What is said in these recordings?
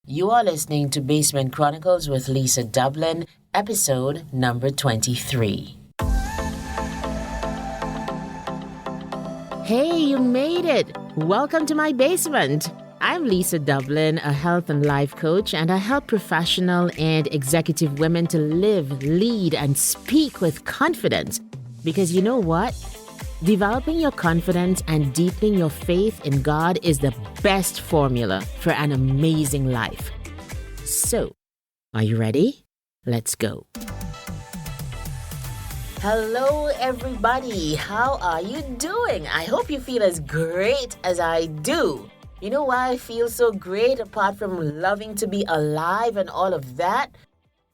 You are listening to Basement Chronicles with Lisa Dublin, episode number 23. Hey, you made it! Welcome to my basement. I'm Lisa Dublin, a health and life coach, and I help professional and executive women to live, lead, and speak with confidence. Because you know what? Developing your confidence and deepening your faith in God is the best formula for an amazing life. So, are you ready? Let's go. Hello, everybody. How are you doing? I hope you feel as great as I do. You know why I feel so great apart from loving to be alive and all of that?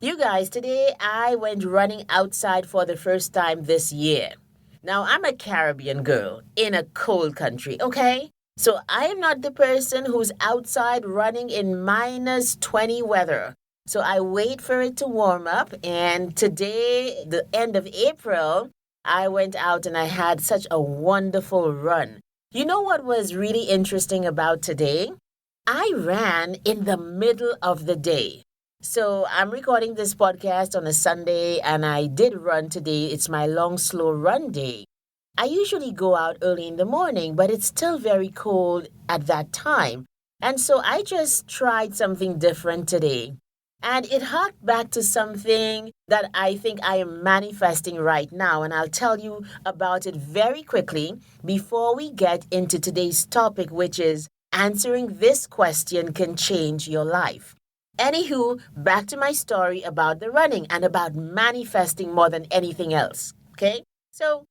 You guys, today I went running outside for the first time this year. Now, I'm a Caribbean girl in a cold country, okay? So I am not the person who's outside running in minus 20 weather. So I wait for it to warm up, and today, the end of April, I went out and I had such a wonderful run. You know what was really interesting about today? I ran in the middle of the day. So I'm recording this podcast on a Sunday, and I did run today. It's my long, slow run day. I usually go out early in the morning, but it's still very cold at that time. And so I just tried something different today. And it harked back to something that I think I am manifesting right now. And I'll tell you about it very quickly before we get into today's topic, which is answering this question can change your life. Anywho, back to my story about the running and about manifesting more than anything else. Okay? So,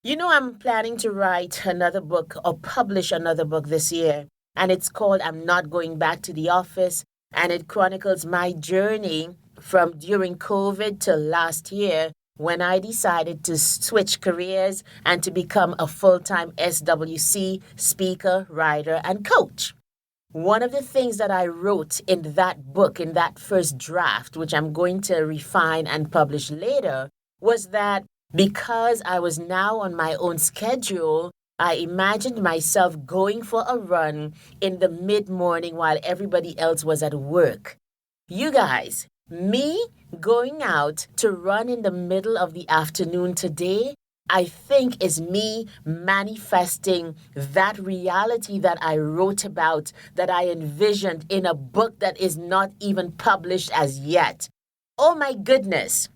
I'm planning to write another book or publish another book this year. And it's called I'm Not Going Back to the Office. And it chronicles my journey from during COVID to last year when I decided to switch careers and to become a full-time SWC speaker, writer, and coach. One of the things that I wrote in that book, in that first draft, which I'm going to refine and publish later, was that because I was now on my own schedule, I imagined myself going for a run in the mid-morning while everybody else was at work. You guys, me going out to run in the middle of the afternoon today, I think is me manifesting that reality that I wrote about, that I envisioned in a book that is not even published as yet. Oh my goodness.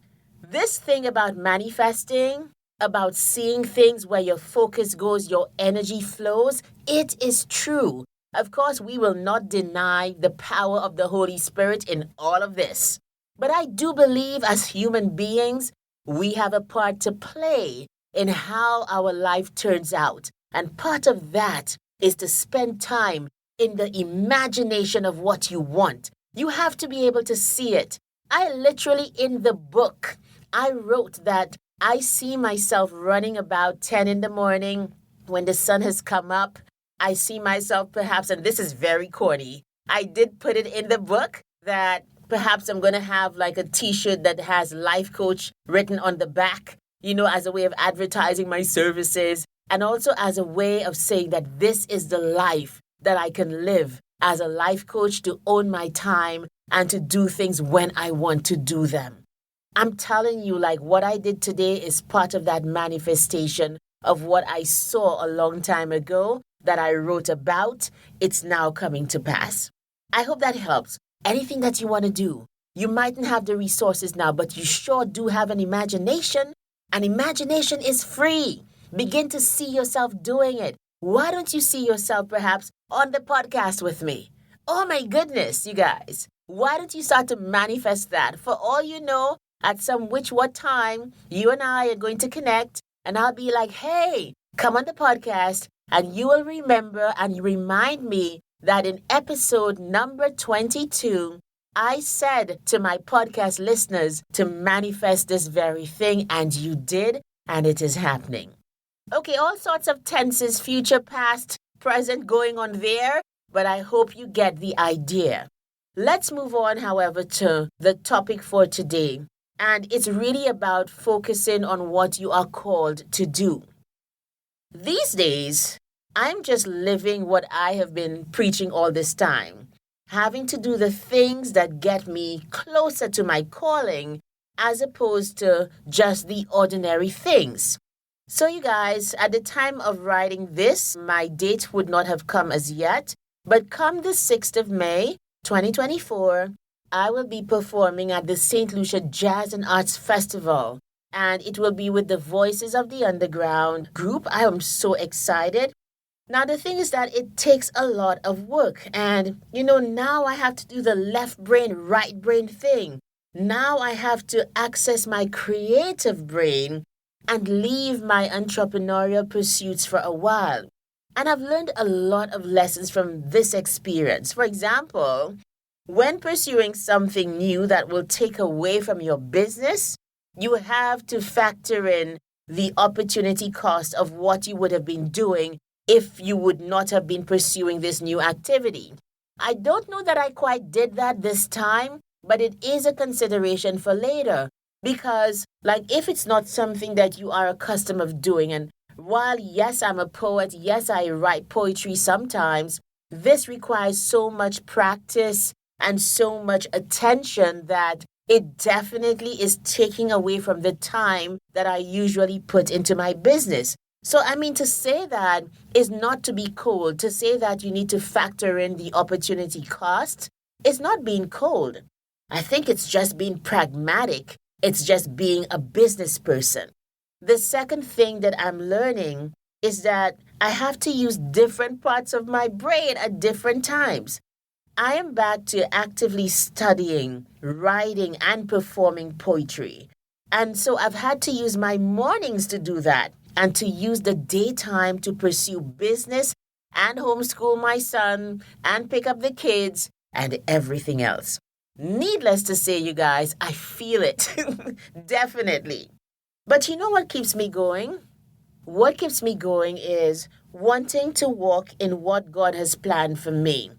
This thing about manifesting, about seeing things where your focus goes, your energy flows, it is true. Of course, we will not deny the power of the Holy Spirit in all of this. But I do believe as human beings, we have a part to play in how our life turns out. And part of that is to spend time in the imagination of what you want. You have to be able to see it. I literally, in the book, I wrote that I see myself running about 10 in the morning when the sun has come up. I see myself perhaps, and this is very corny, I did put it in the book that perhaps I'm going to have like a t-shirt that has life coach written on the back, as a way of advertising my services, and also as a way of saying that this is the life that I can live as a life coach, to own my time and to do things when I want to do them. I'm telling you, like, what I did today is part of that manifestation of what I saw a long time ago that I wrote about. It's now coming to pass. I hope that helps. Anything that you want to do, you mightn't have the resources now, but you sure do have an imagination. And imagination is free. Begin to see yourself doing it. Why don't you see yourself perhaps on the podcast with me? Oh my goodness, you guys. Why don't you start to manifest that? For all you know, at some what time, you and I are going to connect, and I'll be like, hey, come on the podcast, and you will remember and remind me that in episode number 22, I said to my podcast listeners to manifest this very thing, and you did, and it is happening. Okay, all sorts of tenses, future, past, present going on there, but I hope you get the idea. Let's move on, however, to the topic for today. And it's really about focusing on what you are called to do. These days, I'm just living what I have been preaching all this time. having to do the things that get me closer to my calling as opposed to just the ordinary things. So, you guys, at the time of writing this, my date would not have come as yet, but come the 6th of May, 2024, I will be performing at the St. Lucia Jazz and Arts Festival, and it will be with the Voices of the Underground group. I am so excited. Now, the thing is that it takes a lot of work, and now I have to do the left brain, right brain thing. Now I have to access my creative brain and leave my entrepreneurial pursuits for a while. And I've learned a lot of lessons from this experience. For example, when pursuing something new that will take away from your business, you have to factor in the opportunity cost of what you would have been doing if you would not have been pursuing this new activity. I don't know that I quite did that this time, but it is a consideration for later. Because, if it's not something that you are accustomed of doing, and while, yes, I'm a poet, yes, I write poetry sometimes, this requires so much practice and so much attention that it definitely is taking away from the time that I usually put into my business. So, to say that is not to be cold. To say that you need to factor in the opportunity cost is not being cold. I think it's just being pragmatic. It's just being a business person. The second thing that I'm learning is that I have to use different parts of my brain at different times. I am back to actively studying, writing, and performing poetry. And so I've had to use my mornings to do that and to use the daytime to pursue business and homeschool my son and pick up the kids and everything else. Needless to say, you guys, I feel it. Definitely. But you know what keeps me going? What keeps me going is wanting to walk in what God has planned for me.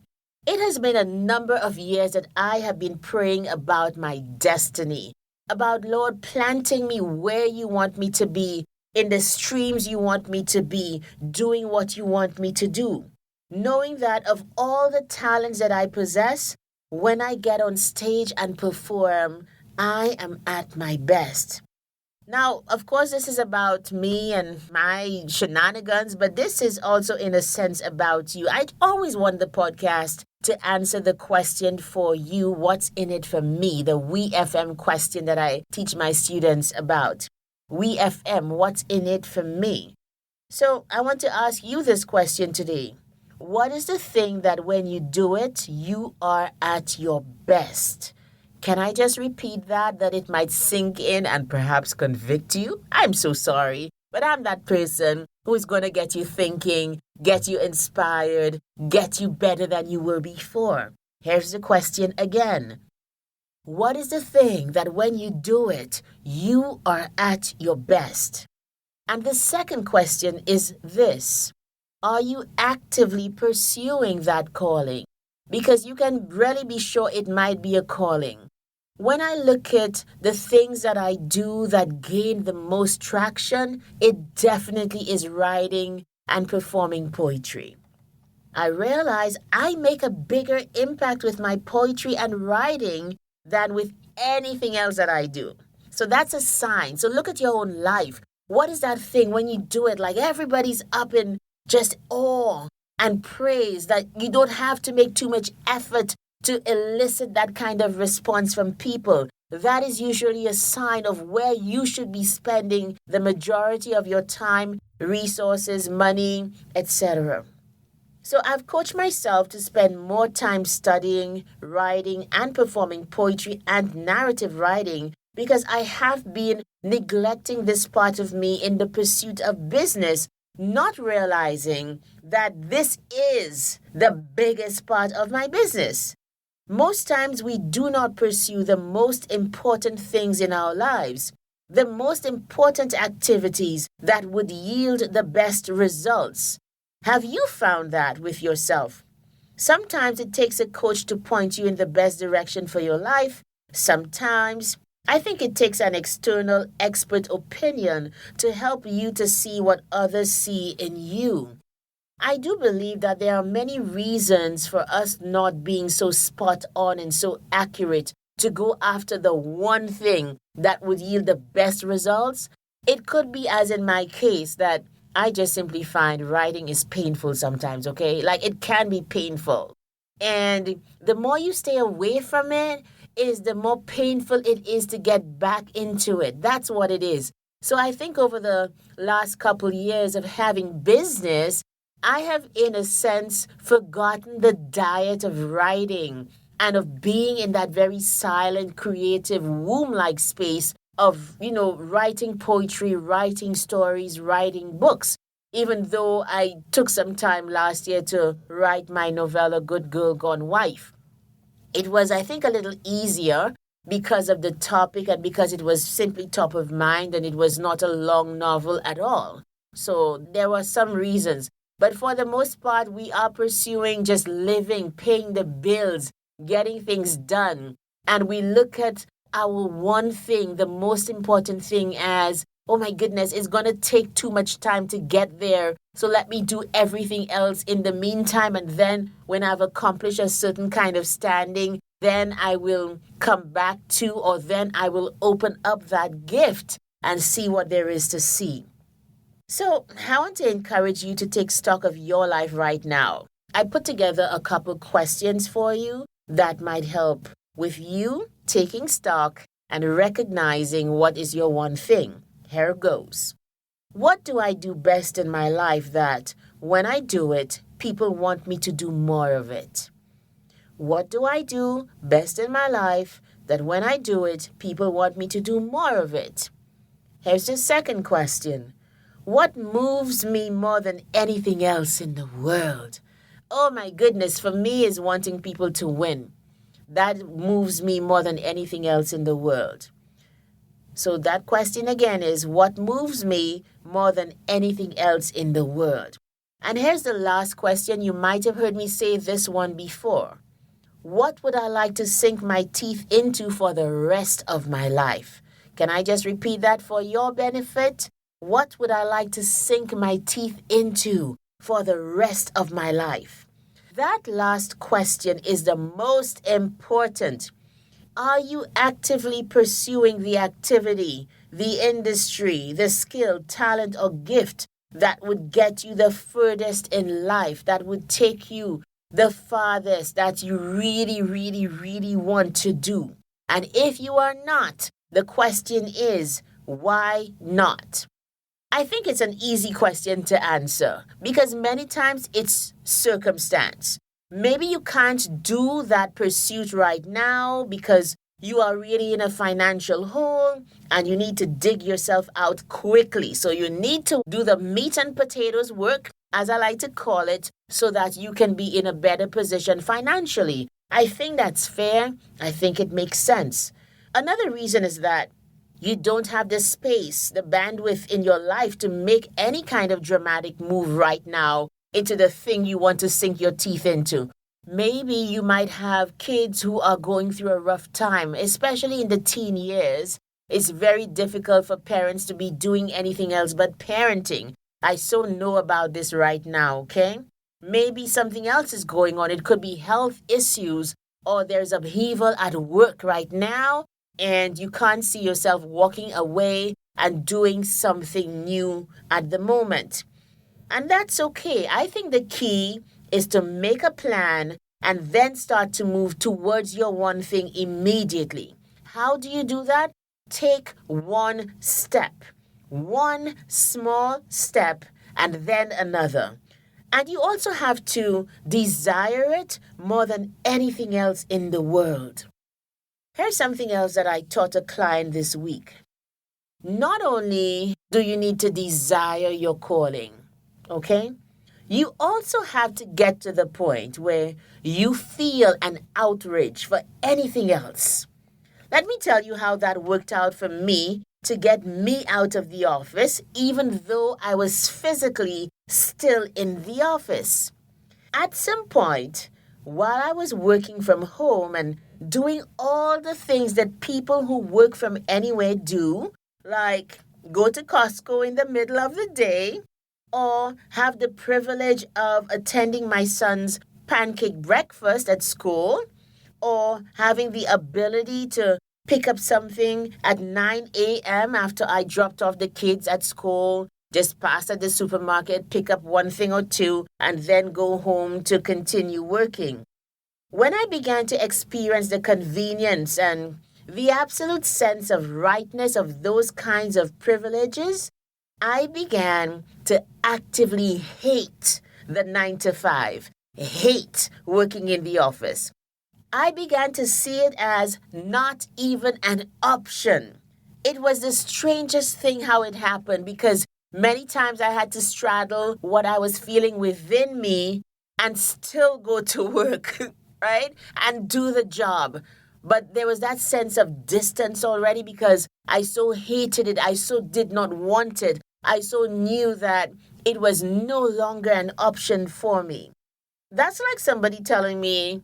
It has been a number of years that I have been praying about my destiny, about Lord planting me where you want me to be, in the streams you want me to be, doing what you want me to do. Knowing that of all the talents that I possess, when I get on stage and perform, I am at my best. Now, of course, this is about me and my shenanigans, but this is also, in a sense, about you. I always want the podcast to answer the question for you, what's in it for me, the We FM question that I teach my students about. We FM, what's in it for me? So I want to ask you this question today. What is the thing that when you do it, you are at your best? Can I just repeat that it might sink in and perhaps convict you? I'm so sorry, but I'm that person who is going to get you thinking, get you inspired, get you better than you were before. Here's the question again. What is the thing that when you do it, you are at your best? And the second question is this. Are you actively pursuing that calling? Because you can really be sure it might be a calling. When I look at the things that I do that gain the most traction, it definitely is writing and performing poetry. I realize I make a bigger impact with my poetry and writing than with anything else that I do. So that's a sign. So look at your own life. What is that thing when you do it? Everybody's up in just awe and praise that you don't have to make too much effort to elicit that kind of response from people. That is usually a sign of where you should be spending the majority of your time, resources, money, etc. So I've coached myself to spend more time studying, writing, and performing poetry and narrative writing because I have been neglecting this part of me in the pursuit of business, not realizing that this is the biggest part of my business. Most times we do not pursue the most important things in our lives, the most important activities that would yield the best results. Have you found that with yourself? Sometimes it takes a coach to point you in the best direction for your life. Sometimes I think it takes an external expert opinion to help you to see what others see in you. I do believe that there are many reasons for us not being so spot on and so accurate to go after the one thing that would yield the best results. It could be, as in my case, that I just simply find writing is painful sometimes, okay? Like it can be painful. And the more you stay away from it, is the more painful it is to get back into it. That's what it is. So I think over the last couple years of having business, I have, in a sense, forgotten the diet of writing and of being in that very silent, creative, womb like space of, writing poetry, writing stories, writing books. Even though I took some time last year to write my novella, Good Girl Gone Wife. It was, I think, a little easier because of the topic and because it was simply top of mind and it was not a long novel at all. So there were some reasons. But for the most part, we are pursuing just living, paying the bills, getting things done. And we look at our one thing, the most important thing, as, oh my goodness, it's going to take too much time to get there. So let me do everything else in the meantime. And then when I've accomplished a certain kind of standing, then I will come back to, or then I will open up that gift and see what there is to see. So I want to encourage you to take stock of your life right now. I put together a couple questions for you that might help with you taking stock and recognizing what is your one thing. Here goes. What do I do best in my life that when I do it, people want me to do more of it? What do I do best in my life that when I do it, people want me to do more of it? Here's the second question. What moves me more than anything else in the world? Oh my goodness, for me is wanting people to win. That moves me more than anything else in the world. So that question again is, what moves me more than anything else in the world? And here's the last question. You might have heard me say this one before. What would I like to sink my teeth into for the rest of my life? Can I just repeat that for your benefit? What would I like to sink my teeth into for the rest of my life? That last question is the most important. Are you actively pursuing the activity, the industry, the skill, talent, or gift that would get you the furthest in life, that would take you the farthest, that you really, really, really want to do? And if you are not, the question is, why not? I think it's an easy question to answer because many times it's circumstance. Maybe you can't do that pursuit right now because you are really in a financial hole and you need to dig yourself out quickly. So you need to do the meat and potatoes work, as I like to call it, so that you can be in a better position financially. I think that's fair. I think it makes sense. Another reason is that you don't have the space, the bandwidth in your life to make any kind of dramatic move right now into the thing you want to sink your teeth into. Maybe you might have kids who are going through a rough time, especially in the teen years. It's very difficult for parents to be doing anything else but parenting. I so know about this right now, okay? Maybe something else is going on. It could be health issues, or there's upheaval at work right now, and you can't see yourself walking away and doing something new at the moment. And that's okay. I think the key is to make a plan and then start to move towards your one thing immediately. How do you do that? Take one step, one small step, and then another. And you also have to desire it more than anything else in the world. Here's something else that I taught a client this week. Not only do you need to desire your calling, okay? You also have to get to the point where you feel an outrage for anything else. Let me tell you how that worked out for me to get me out of the office, even though I was physically still in the office. At some point, while I was working from home and doing all the things that people who work from anywhere do, like go to Costco in the middle of the day, or have the privilege of attending my son's pancake breakfast at school, or having the ability to pick up something at 9 a.m. after I dropped off the kids at school, just pass at the supermarket, pick up one thing or two, and then go home to continue working. When I began to experience the convenience and the absolute sense of rightness of those kinds of privileges, I began to actively hate the 9 to 5, hate working in the office. I began to see it as not even an option. It was the strangest thing how it happened, because many times I had to straddle what I was feeling within me and still go to work, right? And do the job. But there was that sense of distance already because I so hated it. I so did not want it. I so knew that it was no longer an option for me. That's like somebody telling me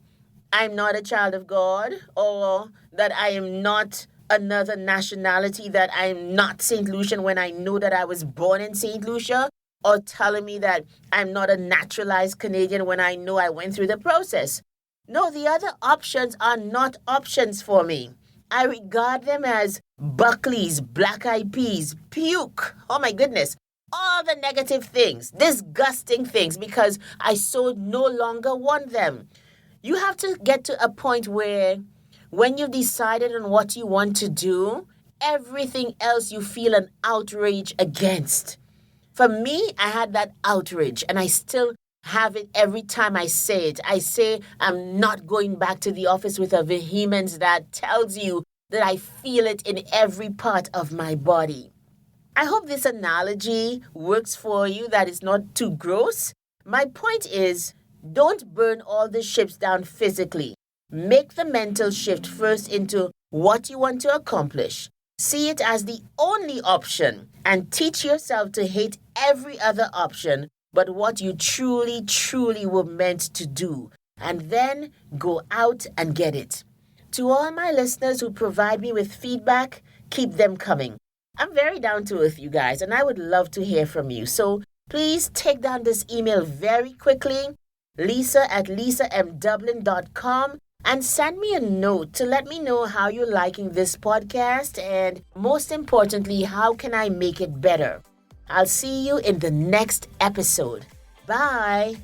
I'm not a child of God, or that I am not another nationality, that I'm not St. Lucian when I know that I was born in St. Lucia, or telling me that I'm not a naturalized Canadian when I know I went through the process. No, the other options are not options for me. I regard them as Buckley's, Black Eyed Peas, puke. Oh my goodness. All the negative things, disgusting things, because I so no longer want them. You have to get to a point where when you've decided on what you want to do, everything else you feel an outrage against. For me, I had that outrage, and I still have it every time I say it. I say I'm not going back to the office with a vehemence that tells you that I feel it in every part of my body. I hope this analogy works for you, that it's not too gross. My point is, don't burn all the ships down physically. Make the mental shift first into what you want to accomplish. See it as the only option and teach yourself to hate every other option but what you truly, truly were meant to do. And then go out and get it. To all my listeners who provide me with feedback, keep them coming. I'm very down to earth, you guys, and I would love to hear from you. So please take down this email very quickly, lisa@lisamdublin.com, and send me a note to let me know how you're liking this podcast, and most importantly, how can I make it better. I'll see you in the next episode. Bye.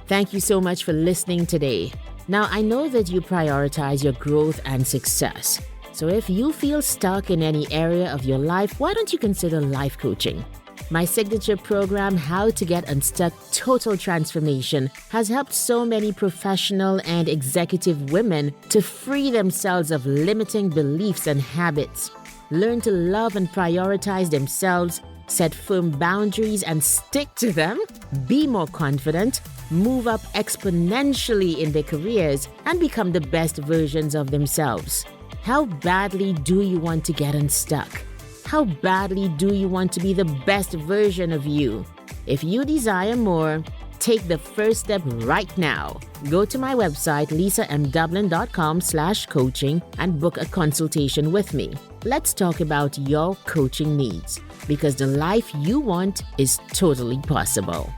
Thank you so much for listening today. Now, I know that you prioritize your growth and success. So if you feel stuck in any area of your life, why don't you consider life coaching? My signature program, How to Get Unstuck Total Transformation, has helped so many professional and executive women to free themselves of limiting beliefs and habits, learn to love and prioritize themselves, set firm boundaries and stick to them, be more confident, move up exponentially in their careers, and become the best versions of themselves. How badly do you want to get unstuck? How badly do you want to be the best version of you? If you desire more, take the first step right now. Go to my website, lisamdublin.com/coaching, and book a consultation with me. Let's talk about your coaching needs, because the life you want is totally possible.